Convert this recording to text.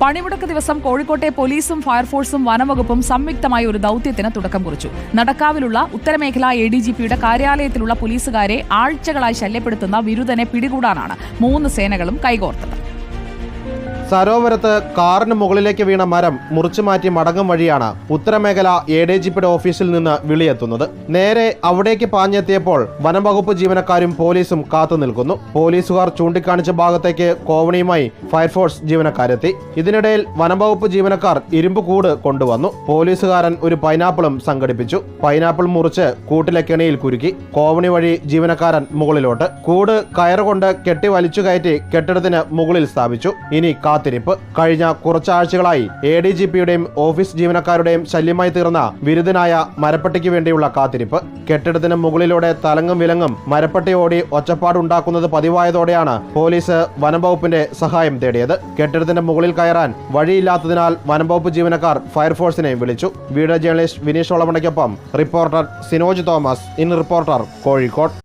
പണിമുടക്ക് ദിവസം കോഴിക്കോട്ടെ പോലീസും ഫയർഫോഴ്സും വനംവകുപ്പും സംയുക്തമായി ഒരു ദൌത്യത്തിന് തുടക്കം കുറിച്ചു. നടക്കാവിലുള്ള ഉത്തരമേഖലാ ADGPയുടെ കാര്യാലയത്തിലുള്ള പോലീസുകാരെ ആഴ്ചകളായി ശല്യപ്പെടുത്തുന്ന വിരുദ്ധനെ പിടികൂടാനാണ് 3 സേനകളും കൈകോർത്തത്. സരോവരത്ത് കാറിന് മുകളിലേക്ക് വീണ മരം മുറിച്ചു മാറ്റി മടങ്ങും വഴിയാണ് ഉത്തരമേഖല ADGPയുടെ ഓഫീസിൽ നിന്ന് വിളിയെത്തുന്നത്. നേരെ അവിടേക്ക് പാഞ്ഞെത്തിയപ്പോൾ വനംവകുപ്പ് ജീവനക്കാരും പോലീസും കാത്തു നിൽക്കുന്നു. പോലീസുകാർ ചൂണ്ടിക്കാണിച്ച ഭാഗത്തേക്ക് കോവണിയുമായി ഫയർഫോഴ്സ് ജീവനക്കാരെത്തി. ഇതിനിടയിൽ വനംവകുപ്പ് ജീവനക്കാർ ഇരുമ്പ് കൂട് കൊണ്ടുവന്നു. പോലീസുകാരൻ ഒരു പൈനാപ്പിളും സംഘടിപ്പിച്ചു. പൈനാപ്പിൾ മുറിച്ച് കൂട്ടിലെ കെണിയിൽ കുരുക്കി. കോവണി വഴി ജീവനക്കാരൻ മുകളിലോട്ട്. കൂട് കയറുകൊണ്ട് കെട്ടി വലിച്ചു കയറ്റി കെട്ടിടത്തിന് മുകളിൽ സ്ഥാപിച്ചു. ഇനി കാത്തിരിപ്പ്. കഴിഞ്ഞ കുറച്ചാഴ്ചകളായി ADGPയുടെയും ഓഫീസ് ജീവനക്കാരുടെയും ശല്യമായി തീർന്ന വിരുദ്ധനായ മരപ്പട്ടിക്ക് വേണ്ടിയുള്ള കാത്തിരിപ്പ്. കെട്ടിടത്തിന് മുകളിലൂടെ തലങ്ങും വിലങ്ങും മരപ്പട്ടി ഓടി ഒച്ചപ്പാടുണ്ടാക്കുന്നത് പതിവായതോടെയാണ് പോലീസ് വനംവകുപ്പിന്റെ സഹായം തേടിയത്. കെട്ടിടത്തിന്റെ മുകളിൽ കയറാൻ വഴിയില്ലാത്തതിനാൽ വനംവകുപ്പ് ജീവനക്കാർ ഫയർഫോഴ്സിനെ വിളിച്ചു. വീഡിയോ ജേർണലിസ്റ്റ് വിനീഷ് ഒളമണയ്ക്കൊപ്പം reporter Sinoj Thomas, in reporter, Kozhikode.